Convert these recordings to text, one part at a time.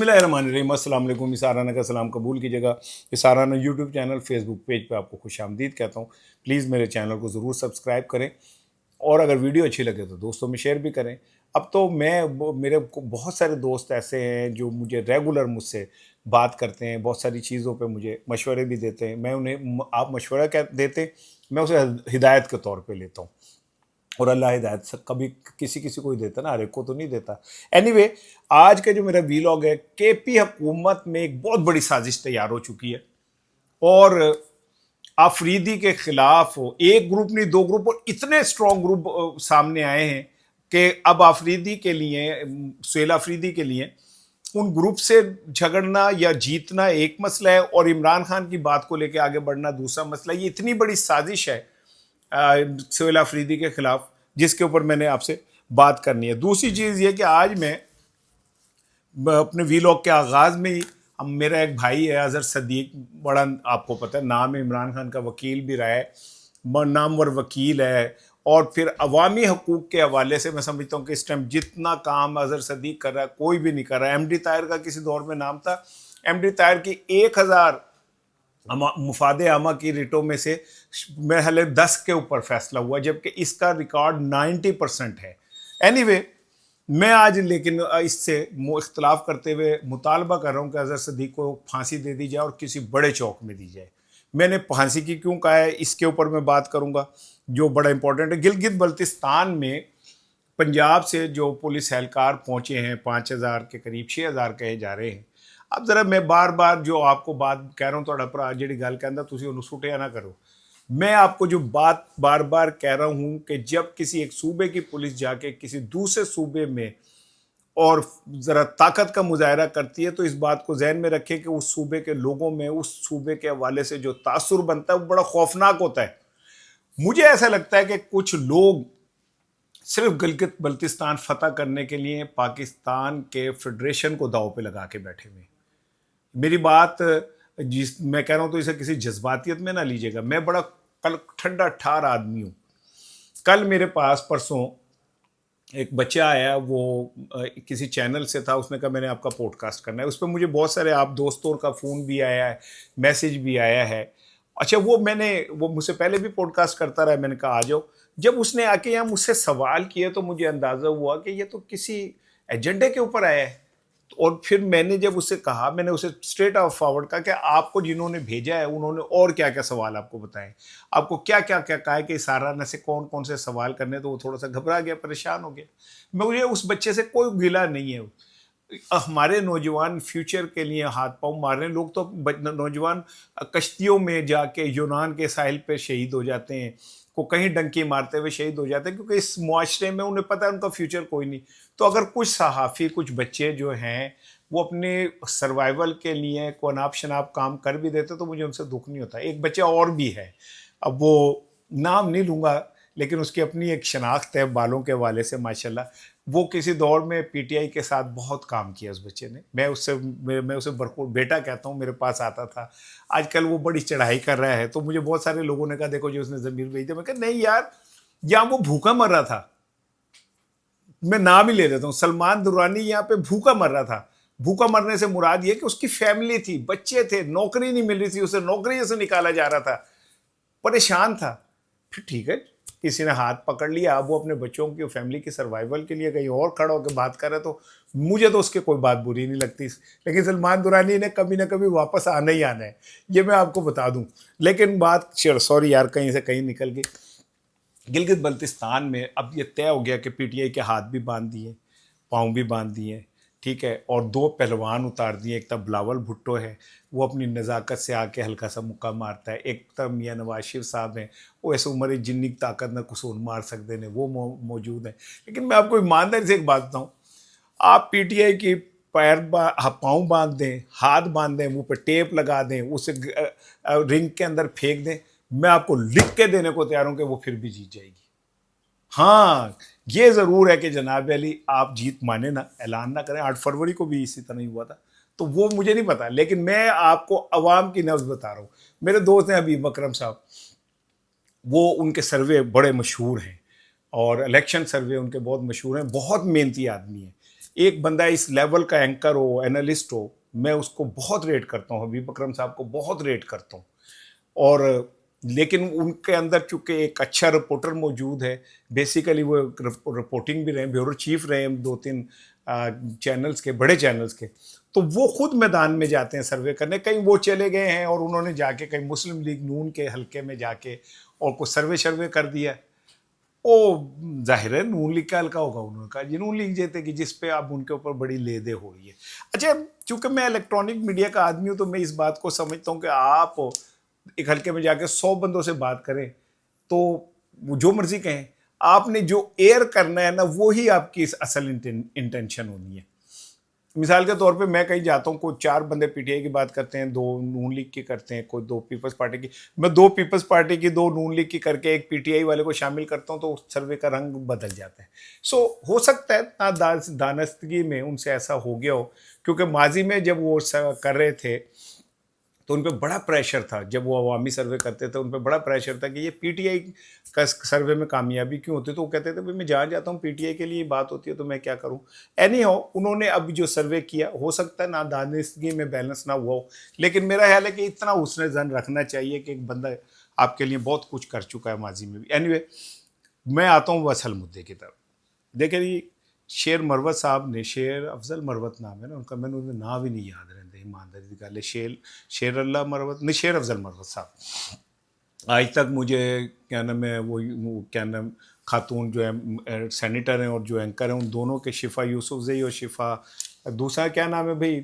बिस्मिल्लाहिर्रहमानिर्रहीम, अस्सलाम वालेकुम। इसाराना का सलाम कबूल कीजिएगा। इसाराना यूट्यूब चैनल, फेसबुक पेज पे आपको खुश आमदीद कहता हूँ। प्लीज़ मेरे चैनल को ज़रूर सब्सक्राइब करें और अगर वीडियो अच्छी लगे तो दोस्तों में शेयर भी करें। अब तो मेरे को बहुत सारे दोस्त ऐसे हैं जो मुझे रेगुलर मुझसे बात करते हैं, बहुत सारी चीज़ों पे मुझे मशवरे भी देते हैं। मैं उन्हें आप मशवरा क्या देते, मैं उसे हिदायत के तौर पे लेता हूँ। और अल्लाह हिदायत से कभी किसी किसी को ही देता ना, हर एक को तो नहीं देता। एनीवे, आज का जो मेरा वीलॉग है, केपी हुकूमत में एक बहुत बड़ी साजिश तैयार हो चुकी है और आफरीदी के खिलाफ एक ग्रुप नहीं, दो ग्रुप और इतने स्ट्रॉन्ग ग्रुप सामने आए हैं कि अब आफरीदी के लिए, सुहेल आफरीदी के लिए उन ग्रुप से झगड़ना या जीतना एक मसला है और इमरान खान की बात को लेकर आगे बढ़ना दूसरा मसला है। ये इतनी बड़ी साजिश है सुहेल आफरीदी के खिलाफ, जिसके ऊपर मैंने आपसे बात करनी है। दूसरी चीज़ ये कि आज मैं अपने वीलॉग के आगाज़ में ही मेरा एक भाई है अजहर सदीक, बड़ा आपको पता है, नाम है, इमरान खान का वकील भी रहा है, नामवर वकील है। और फिर अवामी हकूक़ के हवाले से मैं समझता हूँ कि इस टाइम जितना काम अजहर सदीक कर रहा है कोई भी नहीं कर रहा है। एमडी ताहिर का किसी दौर में नाम था, एमडी ताहिर की 1000 मुफादे आमा की रिटों में से महल 10 के ऊपर फैसला हुआ, जबकि इसका रिकॉर्ड 90% है। एनीवे, मैं आज लेकिन इससे इख्तलाफ करते हुए मुतालबा कर रहा हूँ कि अजहर सदीक को फांसी दे दी जाए और किसी बड़े चौक में दी जाए। मैंने फांसी की क्यों कहा है, इसके ऊपर मैं बात करूँगा, जो बड़ा इंपॉर्टेंट है। गिलगित बल्तिस्तान में पंजाब से जो पुलिस एहलकार पहुँचे हैं, 5000 के करीब, 6000 कहे जा रहे हैं। अब ज़रा मैं बार बार जो आपको बात कह रहा हूँ, थोड़ा भरा जी गल कहता तुम उन्होंने सुटिया ना करो। मैं आपको जो बात बार बार कह रहा हूँ कि जब किसी एक सूबे की पुलिस जाके किसी दूसरे सूबे में और ज़रा ताकत का मुजाहरा करती है, तो इस बात को जहन में रखें कि उस सूबे के लोगों में उस सूबे के हवाले से जो तासुर बनता है वो बड़ा खौफनाक होता है। मुझे ऐसा लगता है कि कुछ लोग सिर्फ गिलगित बल्तिस्तान फतह करने के लिए पाकिस्तान के फेडरेशन को दांव पे लगा के बैठे हुए। मेरी बात जिस मैं कह रहा हूँ तो इसे किसी जज्बातियत में ना लीजिएगा। मैं बड़ा कल ठंडा ठार आदमी हूँ। कल मेरे पास परसों एक बच्चा आया, वो किसी चैनल से था, उसने कहा मैंने आपका पॉडकास्ट करना है। उस पर मुझे बहुत सारे आप दोस्तों का फ़ोन भी आया है, मैसेज भी आया है। अच्छा, वो मुझसे पहले भी पॉडकास्ट करता रहा, मैंने कहा आ जाओ। जब उसने आके यहाँ मुझसे सवाल किए तो मुझे अंदाज़ा हुआ कि ये तो किसी एजेंडे के ऊपर आया है। और फिर मैंने जब उससे कहा, मैंने उसे स्ट्रेट ऑफ फॉरवर्ड कहा कि आपको जिन्होंने भेजा है उन्होंने और क्या क्या सवाल आपको बताए, आपको क्या क्या क्या कहा है कि साराना से कौन कौन से सवाल करने। तो वो थोड़ा सा घबरा गया, परेशान हो गया। मुझे उस बच्चे से कोई गिला नहीं है। हमारे नौजवान फ्यूचर के लिए हाथ पाँव मार रहे हैं। लोग तो नौजवान कश्तियों में जाके यूनान के साहिल पे शहीद हो जाते हैं, को कहीं डंकी मारते हुए शहीद हो जाते हैं, क्योंकि इस मुआशरे में उन्हें पता है उनका फ्यूचर कोई नहीं। तो अगर कुछ सहाफ़ी, कुछ बच्चे जो हैं वो अपने सर्वाइवल के लिए को अनाप शनाप काम कर भी देते तो मुझे उनसे दुख नहीं होता। एक बच्चा और भी है, अब वो नाम नहीं लूँगा, लेकिन उसकी अपनी एक शनाख्त है बालों के हवाले से, माशाल्लाह। वो किसी दौर में पीटीआई के साथ बहुत काम किया उस बच्चे ने। मैं उसे भरपूर बेटा कहता हूँ, मेरे पास आता था। आजकल वो बड़ी चढ़ाई कर रहा है, तो मुझे बहुत सारे लोगों ने कहा देखो जो उसने ज़मीर भेज दिया। मैं कहा नहीं यार, यहाँ वो भूखा मर रहा था। मैं नाम ही ले लेता हूँ, सलमान दुरानी यहाँ पे भूखा मर रहा था। भूखा मरने से मुराद ये कि उसकी फैमिली थी, बच्चे थे, नौकरी नहीं मिल रही थी, उसे नौकरी से निकाला जा रहा था, परेशान था। फिर ठीक है, किसी ने हाथ पकड़ लिया, अब वो अपने बच्चों की, फैमिली की सर्वाइवल के लिए कहीं और खड़ा होकर बात कर रहा है, तो मुझे तो उसके कोई बात बुरी नहीं लगती। लेकिन सलमान दुरानी ने कभी ना कभी वापस आना ही आना है, ये मैं आपको बता दूं। लेकिन बात, सॉरी यार, कहीं से कहीं निकल गई। गिलगित बल्तिस्तान में अब ये तय हो गया कि पीटीआई के हाथ भी बांध दिए, पाँव भी बांध दिए, ठीक है, और 2 पहलवान उतार दिए। एक तब बिलावल भुट्टो है, वो अपनी नज़ाकत से आके हल्का सा मुक्का मारता है। एक तब मियाँ नवाज शरीफ साहब हैं, वो ऐसे उम्र जिन्नी ताकत न कसूर मार सकते हैं, वो मौजूद हैं। लेकिन मैं आपको ईमानदारी से एक बात बताऊँ, आप पीटीआई की पाँव बांध दें, हाथ बांध दें, मुँह पे टेप लगा दें, उसे रिंग के अंदर फेंक दें, मैं आपको लिख के देने को तैयार हूँ कि वो फिर भी जीत जाएगी। हाँ, ये ज़रूर है कि जनाब अली आप जीत माने ना, ऐलान ना करें। 8 फरवरी को भी इसी तरह ही हुआ था, तो वो मुझे नहीं पता, लेकिन मैं आपको अवाम की नब्ज़ बता रहा हूँ। मेरे दोस्त हैं हबीब अकरम साहब, वो उनके सर्वे बड़े मशहूर हैं और इलेक्शन सर्वे उनके बहुत मशहूर हैं, बहुत मेहनती आदमी हैं। एक बंदा इस लेवल का एंकर हो, एनालिस्ट हो, मैं उसको बहुत रेट करता हूँ, हबीब अकरम साहब को बहुत रेट करता हूँ। और लेकिन उनके अंदर चूंकि एक अच्छा रिपोर्टर मौजूद है, बेसिकली वो रिपोर्टिंग भी रहे, ब्यूरो चीफ रहे 2-3 चैनल्स के, बड़े चैनल्स के, तो वो खुद मैदान में जाते हैं सर्वे करने। कहीं वो चले गए हैं और उन्होंने जाके कहीं मुस्लिम लीग नून के हलके में जाके और कुछ सर्वे कर दिया। ओ जाहिर है नून लीग का हल्का होगा, उन्होंने कहा जी नून लीग जीते कि जिस पे अब उनके ऊपर बड़ी लेदे हो रही है। अच्छा, चूंकि मैं इलेक्ट्रॉनिक मीडिया का आदमी हूँ तो मैं इस बात को समझता हूँ कि आप एक हल्के में जाकर 100 बंदों से बात करें तो वो जो मर्जी कहें, आपने जो एयर करना है ना वो ही आपकी असल इंटेंशन होनी है। मिसाल के तौर पे मैं कहीं जाता हूँ, कोई 4 बंदे पीटीआई की बात करते हैं, 2 नून लीग की करते हैं, कोई 2 पीपल्स पार्टी की, मैं 2 पीपल्स पार्टी की 2 नून लीग की करके एक पीटीआई वाले को शामिल करता हूँ तो सर्वे का रंग बदल जाता है। सो हो सकता है ना दानस्तगी में उनसे ऐसा हो गया हो, क्योंकि माजी में जब वो कर रहे थे तो उन पर बड़ा प्रेशर था। जब वो अवामी सर्वे करते थे उन पर बड़ा प्रेशर था कि ये पीटीआई का सर्वे में कामयाबी क्यों होती, तो वो कहते थे भाई मैं जहाँ जाता हूँ पीटीआई के लिए बात होती है तो मैं क्या करूँ। एनी हो, उन्होंने अब जो सर्वे किया, हो सकता है ना दानिशगी में बैलेंस ना हुआ हो, लेकिन मेरा ख्याल है कि इतना हुस्न ज़न रखना चाहिए कि एक बंदा आपके लिए बहुत कुछ कर चुका है माजी में भी। एनीवे, मैं आता हूँ असल मुद्दे की तरफ। देखिए, शेर मरवत साहब ने, शेर अफजल मरवत नाम है ना उनका, मैंने उनका नाम ही नहीं याद रहता, ईमानदारी की गल है। शेर अल्लाह मरवत नहीं, शेर अफजल मरवत साहब। आज तक मुझे क्या नाम है वो क्या नाम खातून जो है सेनेटर हैं और जो एंकर हैं, उन दोनों के, शिफा यूसुफजई और शिफा दूसरा क्या नाम है भाई,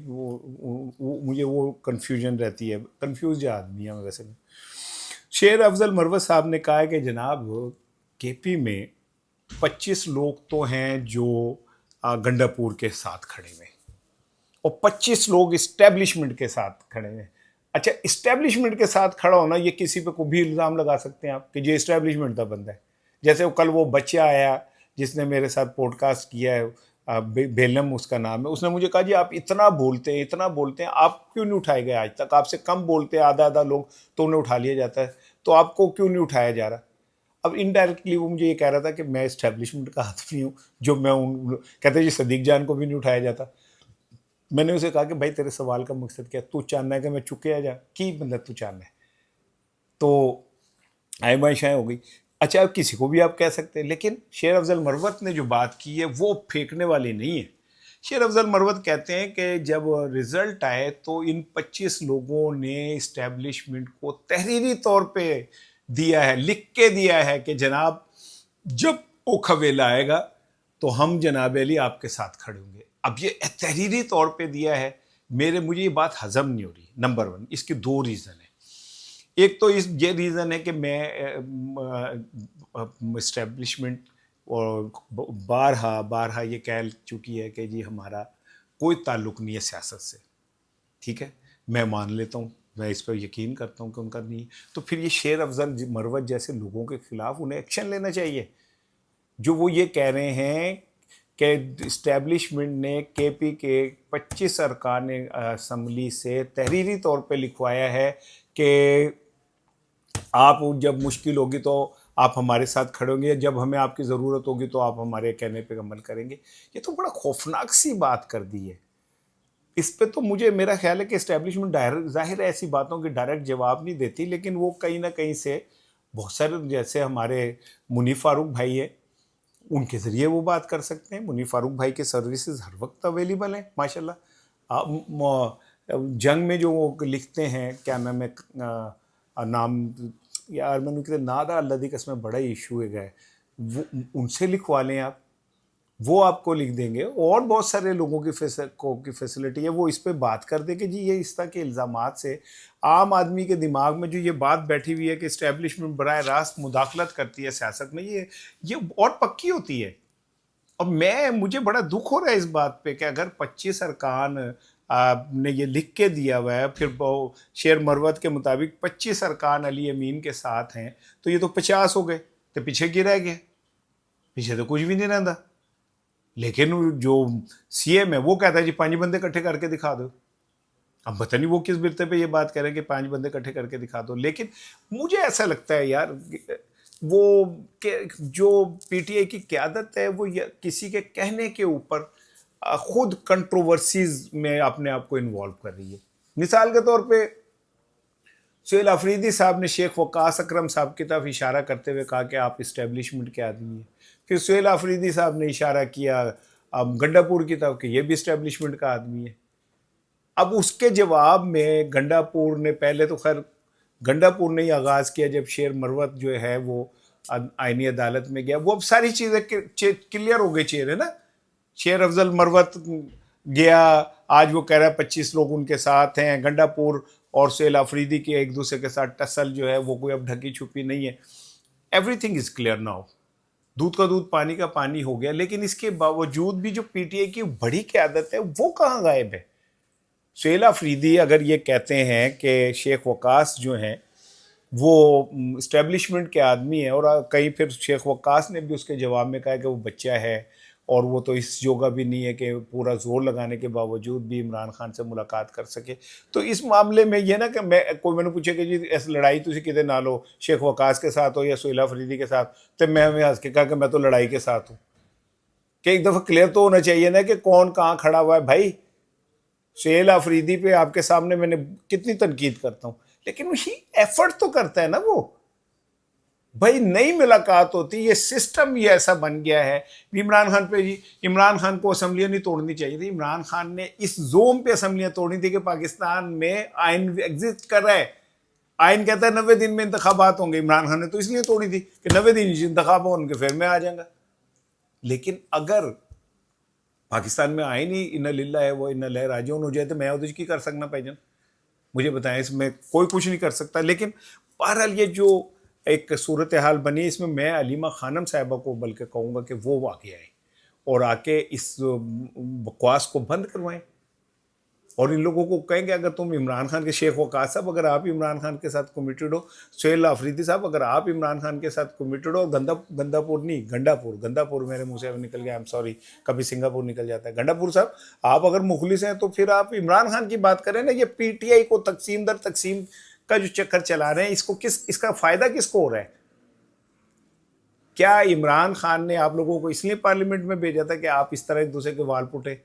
मुझे वो कन्फ्यूजन रहती है, कन्फ्यूज आदमी है मैं वैसे भी। शेर अफजल मरवत साहब ने कहा है कि जनाब केपी में 25 लोग तो हैं जो गंडापुर के साथ खड़े हुए और 25 लोग इस्टेब्लिशमेंट के साथ खड़े हुए। अच्छा, इस्टेब्लिशमेंट के साथ खड़ा होना, ये किसी पे कोई भी इल्ज़ाम लगा सकते हैं आप कि ये इस्टेब्लिशमेंट का बंदा है। जैसे वो कल वो बच्चा आया जिसने मेरे साथ पॉडकास्ट किया है, बेलम उसका नाम है, उसने मुझे कहा जी आप इतना बोलते हैं, इतना बोलते हैं, आप क्यों नहीं उठाए गए आज तक, आपसे कम बोलते हैं आधा आधा लोग तो उन्हें उठा लिया जाता है, तो आपको क्यों नहीं उठाया जा रहा। अब इनडायरेक्टली वो मुझे ये कह रहा था कि मैं इस्टेब्लिशमेंट का आदमी हूँ, जो मैं उन कहते जी सदीक जान को भी नहीं उठाया जाता। मैंने उसे कहा कि भाई तेरे सवाल का मकसद क्या, तू चाहना है कि मैं चुके आ जा की, मतलब तू चाहना है, तो आयमाइशाएँ हो गई। अच्छा, अब किसी को भी आप कह सकते हैं, लेकिन शेर अफजल मरवत ने जो बात की है वो फेंकने वाली नहीं है। शेर अफजल मरवत कहते हैं कि जब रिजल्ट आए तो इन 25 लोगों ने इस्टेब्लिशमेंट को तहरीरी तौर पे दिया है, लिख के दिया है कि जनाब जब ओखा वेला आएगा तो हम जनाब अली आपके साथ खड़े होंगे। अब ये तहरीरी तौर पे दिया है, मुझे ये बात हजम नहीं हो रही। नंबर 1, इसके 2 रीज़न है। एक तो ये रीज़न है कि मैं इस्टेब्लिशमेंट और बारहा ये कह चुकी है कि जी हमारा कोई ताल्लुक़ नहीं है सियासत से, ठीक है, मैं मान लेता हूँ, मैं इस पर यकीन करता हूँ कि उनका नहीं। तो फिर ये शेर अफजल मरवत जैसे लोगों के ख़िलाफ़ उन्हें एक्शन लेना चाहिए, जो वो ये कह रहे हैं कि इस्टेब्लिशमेंट ने केपी के 25 अरकान असम्बली से तहरीरी तौर पे लिखवाया है कि आप जब मुश्किल होगी तो आप हमारे साथ खड़े होंगे, जब हमें आपकी ज़रूरत होगी तो आप हमारे कहने पे अमल करेंगे। ये तो बड़ा खौफनाक सी बात कर दी है। इस पे तो मुझे, मेरा ख्याल है कि इस्टेब्लिशमेंट ज़ाहिर है ऐसी बातों की डायरेक्ट जवाब नहीं देती, लेकिन वो कहीं ना कहीं से बहुत सारे, जैसे हमारे मुनीफ फारूक भाई है, उनके ज़रिए वो बात कर सकते हैं। मुनीफ फारूक भाई के सर्विसेज हर वक्त अवेलेबल हैं माशाल्लाह। जंग में जो वो लिखते हैं, क्या नाम है, नाम यार मैंने कहते नादा अल्लाह दी कसम बड़ा ही इशू है, वो उनसे लिखवा लें आप, वो आपको लिख देंगे। और बहुत सारे लोगों की फैसिलिटी है, वो इस पे बात कर दे कि जी ये इस तरह के इल्ज़ामात से आम आदमी के दिमाग में जो ये बात बैठी हुई है कि इस्टेब्लिशमेंट बराह रास्त मुदाखलत करती है सियासत में, ये और पक्की होती है। और मुझे बड़ा दुख हो रहा है इस बात पे कि अगर 25 अरकान ने ये लिख के दिया हुआ है, फिर शेर मरवत के मुताबिक 25 अरकान अली अमीन के साथ हैं, तो ये तो 50 हो गए, तो पीछे की रह गए, पीछे तो कुछ भी नहीं रहता। लेकिन जो सीएम है वो कहता है जी 5 बंदे इकट्ठे करके दिखा दो। अब पता नहीं वो किस बिरते पे ये बात करें कि 5 बंदे इकट्ठे करके दिखा दो। लेकिन मुझे ऐसा लगता है यार, वो जो पीटीआई की क़यादत है वो किसी के कहने के ऊपर خود کنٹروورسیز میں اپنے آپ کو انوالو کر رہی ہے. مثال کے طور پہ سہیل آفریدی صاحب نے شیخ وقاص اکرم صاحب کی طرف اشارہ کرتے ہوئے کہا کہ آپ اسٹیبلشمنٹ کے آدمی ہیں. پھر سہیل آفریدی صاحب نے اشارہ کیا گنڈا پور کی طرف کہ یہ بھی اسٹیبلشمنٹ کا آدمی ہے. اب اس کے جواب میں گنڈا پور نے پہلے تو خیر گنڈا پور نے ہی آغاز کیا جب شیر مروت جو ہے وہ آئینی عدالت میں گیا. وہ اب ساری چیزیں کلیئر ہو گئی چہرے نا. شیر افضل مروت گیا, آج وہ کہہ رہا ہے 25 لوگ ان کے ساتھ ہیں. گنڈا پور اور سہیل آفریدی کی ایک دوسرے کے ساتھ ٹسل جو ہے وہ کوئی اب ڈھکی چھپی نہیں ہے. Every thing is clear now. دودھ کا دودھ پانی کا پانی ہو گیا. لیکن اس کے باوجود بھی جو پی ٹی آئی کی بڑی قیادت ہے وہ کہاں غائب ہے؟ سہیل آفریدی اگر یہ کہتے ہیں کہ شیخ وقاص جو ہیں وہ اسٹیبلشمنٹ کے آدمی ہیں, اور کہیں پھر شیخ وقاص نے بھی اس کے جواب میں کہا کہ وہ بچہ ہے اور وہ تو اس جوگا بھی نہیں ہے کہ پورا زور لگانے کے باوجود بھی عمران خان سے ملاقات کر سکے. تو اس معاملے میں یہ نا کہ میں نے پوچھا کہ جی ایس لڑائی تسی کدے نال ہو, شیخ وقاص کے ساتھ ہو یا سہیل آفریدی کے ساتھ, تو میں ہنس کے کہا کہ میں تو لڑائی کے ساتھ ہوں. کہ ایک دفعہ کلیئر تو ہونا چاہیے نا کہ کون کہاں کھڑا ہوا ہے. بھائی سہیل آفریدی پہ آپ کے سامنے میں نے کتنی تنقید کرتا ہوں, لیکن وہی ایفرٹ تو کرتا ہے نا وہ. بھائی نئی ملاقات ہوتی, یہ سسٹم یہ ایسا بن گیا ہے. عمران خان پہ جی عمران خان کو اسمبلیاں نہیں توڑنی چاہیے تھی. عمران خان نے اس زوم پہ اسمبلیاں توڑنی تھی کہ پاکستان میں آئین ایگزسٹ کر رہا ہے. آئین کہتا ہے 90 دن میں انتخابات ہوں گے. عمران خان نے تو اس لیے توڑی تھی کہ 90 دن انتخاب ہوں گے پھر میں آ جاؤں گا. لیکن اگر پاکستان میں آئین ہی ان للہ ہے وہ ان لہ راجعون ہو جائے تو میں ادھر کی کر سکنا پہ جان, مجھے بتائیں, اس میں کوئی کچھ نہیں کر سکتا. لیکن بہرحال یہ جو ایک صورتحال بنی, اس میں علیمہ خانم صاحبہ کو بلکہ کہوں گا کہ وہ آگے آئیں اور آ کے اس بکواس کو بند کروائیں, اور ان لوگوں کو کہیں کہ اگر تم عمران خان کے شیخ وقاص صاحب اگر آپ عمران خان کے ساتھ کمیٹڈ ہو, سہیل آفریدی صاحب اگر آپ عمران خان کے ساتھ کمیٹڈ ہو, گندا پور میرے منہ سے نکل گیا, سوری, کبھی سنگاپور نکل جاتا ہے. گنڈا پور صاحب آپ اگر مخلص ہیں تو پھر آپ عمران خان کی بات کریں نا. یہ پی ٹی آئی کو تقسیم در تقسیم کا جو چکر چلا رہے ہیں, اس کا فائدہ کس کو ہو رہا ہے؟ کیا عمران خان نے آپ لوگوں کو اس لیے پارلیمنٹ میں بھیجا تھا کہ آپ اس طرح ایک دوسرے کے وال پٹے,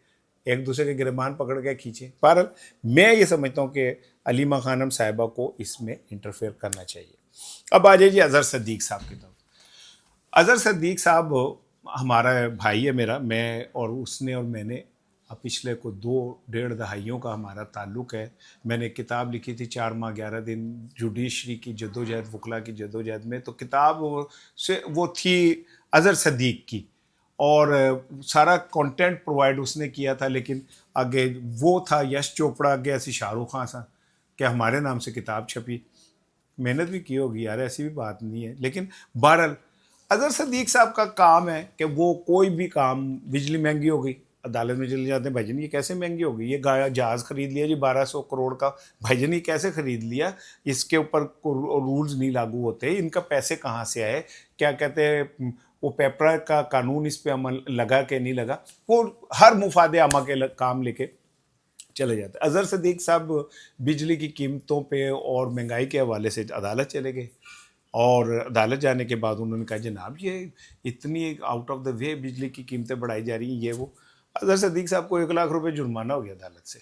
ایک دوسرے کے گریبان پکڑ کے کھینچیں؟ بہرحال میں یہ سمجھتا ہوں کہ علیمہ خانم صاحبہ کو اس میں انٹرفیئر کرنا چاہیے. اب آ جائیے اظہر صدیق صاحب کی طرف. اظہر صدیق صاحب ہمارا بھائی ہے میرا, میں اور اس نے اور میں نے پچھلے کو 2.5 دہائیوں کا ہمارا تعلق ہے. میں نے ایک کتاب لکھی تھی 4 ماہ 11 دن جوڈیشری کی جدوجہد, وکلا کی جدوجہد میں. تو کتاب سے وہ تھی اظہر صدیق کی, اور سارا کنٹینٹ پرووائڈ اس نے کیا تھا. لیکن آگے وہ تھا یش چوپڑا, آگے ایسی شاہ رخ خان سا کہ ہمارے نام سے کتاب چھپی. محنت بھی کی ہوگی یار, ایسی بھی بات نہیں ہے. لیکن بہرحال اظہر صدیق صاحب کا کام ہے کہ وہ کوئی بھی کام, بجلی مہنگی ہو گئی, عدالت میں چلے جاتے ہیں, بھائی جان یہ کیسے مہنگی ہو گئی, یہ جہاز خرید لیا جی 1200 کروڑ کا, بھائی جان یہ کیسے خرید لیا, اس کے اوپر رولز نہیں لاگو ہوتے, ان کا پیسے کہاں سے آئے, کیا کہتے ہیں وہ پیپرا کا قانون اس پہ عمل لگا کہ نہیں لگا, وہ ہر مفاد عامہ کے کام لے کے چلے جاتے. اظہر صدیق صاحب بجلی کی قیمتوں پہ اور مہنگائی کے حوالے سے عدالت چلے گئے, اور عدالت جانے کے بعد انہوں نے کہا جناب یہ اتنی آؤٹ آف دا وے بجلی کی قیمتیں بڑھائی جا رہی ہیں, یہ وہ. اظہر صدیق صاحب کو 1 لاکھ روپے جرمانہ ہو گیا عدالت سے.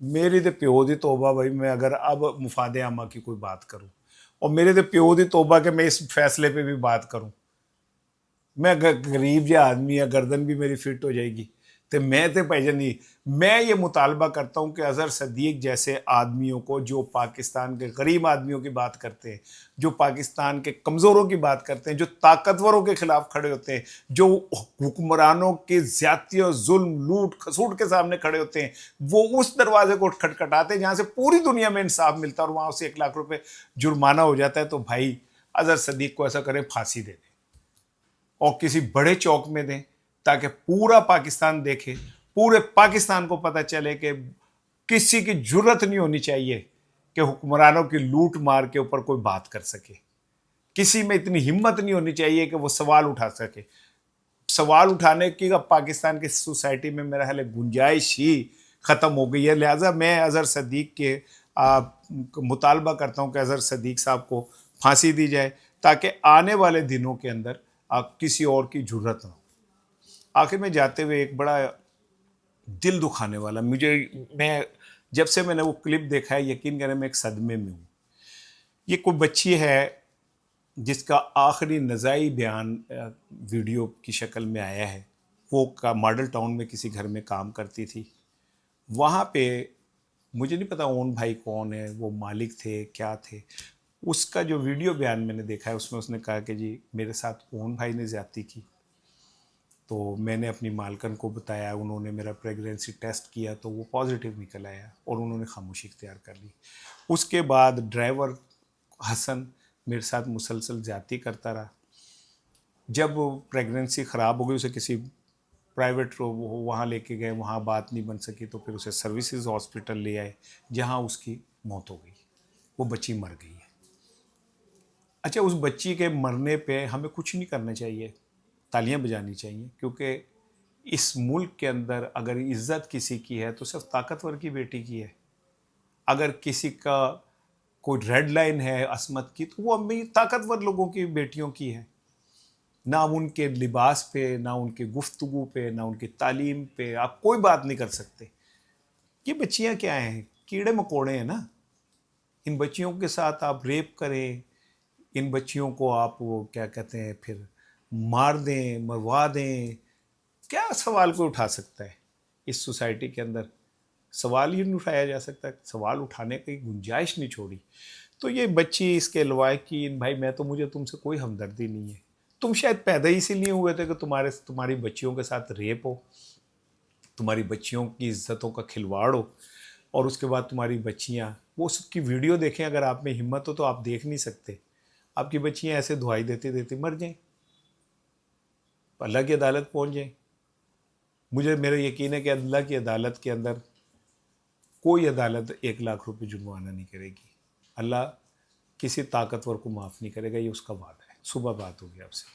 میری تو پیو دی توبہ بھائی, میں اگر اب مفاد عامہ کی کوئی بات کروں, اور میرے تو پیو دی توبہ کہ میں اس فیصلے پہ بھی بات کروں, میں غریب جو آدمی ہے, گردن بھی میری فٹ ہو جائے گی, تو میں تو بھائی نہیں. میں یہ مطالبہ کرتا ہوں کہ اظہر صدیق جیسے آدمیوں کو, جو پاکستان کے غریب آدمیوں کی بات کرتے ہیں, جو پاکستان کے کمزوروں کی بات کرتے ہیں, جو طاقتوروں کے خلاف کھڑے ہوتے ہیں, جو حکمرانوں کی زیادتی اور ظلم لوٹ کھسوٹ کے سامنے کھڑے ہوتے ہیں, وہ اس دروازے کو کھٹکھٹاتے ہیں جہاں سے پوری دنیا میں انصاف ملتا ہے, اور وہاں اسے 1 لاکھ روپے جرمانہ ہو جاتا ہے. تو بھائی اظہر صدیق کو ایسا کریں, پھانسی دے دیں اور کسی بڑے چوک میں دیں, تاکہ پورا پاکستان دیکھے, پورے پاکستان کو پتہ چلے کہ کسی کی جرت نہیں ہونی چاہیے کہ حکمرانوں کی لوٹ مار کے اوپر کوئی بات کر سکے. کسی میں اتنی ہمت نہیں ہونی چاہیے کہ وہ سوال اٹھا سکے. سوال اٹھانے کی اب پاکستان کی سوسائٹی میں میرا خیال ہے گنجائش ہی ختم ہو گئی ہے. لہٰذا میں اظہر صدیق کے مطالبہ کرتا ہوں کہ اظہر صدیق صاحب کو پھانسی دی جائے, تاکہ آنے والے دنوں کے اندر کسی اور کی جرت نہ ہو. آخر میں جاتے ہوئے ایک بڑا دل دکھانے والا. میں جب سے میں نے وہ کلپ دیکھا ہے یقین کریں میں ایک صدمے میں ہوں. یہ کوئی بچی ہے جس کا آخری نزاعی بیان ویڈیو کی شکل میں آیا ہے. وہ ماڈل ٹاؤن میں کسی گھر میں کام کرتی تھی. وہاں پہ مجھے نہیں پتا اون بھائی کون ہے، وہ مالک تھے کیا تھے. اس کا جو ویڈیو بیان میں نے دیکھا ہے اس میں اس نے کہا کہ جی میرے ساتھ اون بھائی نے زیادتی کی، تو میں نے اپنی مالکن کو بتایا، انہوں نے میرا پریگنینسی ٹیسٹ کیا تو وہ پازیٹیو نکل آیا اور انہوں نے خاموشی اختیار کر لی. اس کے بعد ڈرائیور حسن میرے ساتھ مسلسل زیادتی کرتا رہا. جب پریگنینسی خراب ہو گئی، اسے کسی پرائیویٹ وہاں لے کے گئے، وہاں بات نہیں بن سکی تو پھر اسے سروسز ہاسپٹل لے آئے جہاں اس کی موت ہو گئی. وہ بچی مر گئی ہے. اچھا، اس بچی کے مرنے پہ ہمیں کچھ نہیں کرنا چاہیے، تالیاں بجانی چاہیے، کیونکہ اس ملک کے اندر اگر عزت کسی کی ہے تو صرف طاقتور کی بیٹی کی ہے. اگر کسی کا کوئی ریڈ لائن ہے عصمت کی تو وہ امی طاقتور لوگوں کی بیٹیوں کی ہے. نہ ان کے لباس پہ، نہ ان کے گفتگو پہ، نہ ان کی تعلیم پہ آپ کوئی بات نہیں کر سکتے. یہ بچیاں کیا ہیں؟ کیڑے مکوڑے ہیں نا. ان بچیوں کے ساتھ آپ ریپ کریں، ان بچیوں کو آپ وہ کیا کہتے ہیں پھر مار دیں، مروا دیں، کیا سوال کوئی اٹھا سکتا ہے؟ اس سوسائٹی کے اندر سوال ہی نہیں اٹھایا جا سکتا، سوال اٹھانے کی گنجائش نہیں چھوڑی. تو یہ بچی اس کے لوائقین، بھائی میں تو مجھے تم سے کوئی ہمدردی نہیں ہے. تم شاید پیدا ہی اسی لیے ہوئے تھے کہ تمہاری بچیوں کے ساتھ ریپ ہو، تمہاری بچیوں کی عزتوں کا کھلواڑ ہو، اور اس کے بعد تمہاری بچیاں وہ سب کی ویڈیو دیکھیں. اگر آپ میں ہمت ہو تو آپ دیکھ نہیں سکتے، آپ کی بچیاں ایسے دعائی دیتے دیتے مر جائیں، اللہ کی عدالت پہنچ جائیں. میرا یقین ہے کہ اللہ کی عدالت کے اندر کوئی عدالت 1,00,000 روپے جرمانہ نہیں کرے گی. اللہ کسی طاقتور کو معاف نہیں کرے گا، یہ اس کا وعدہ ہے. صبح بات ہوگی آپ سے.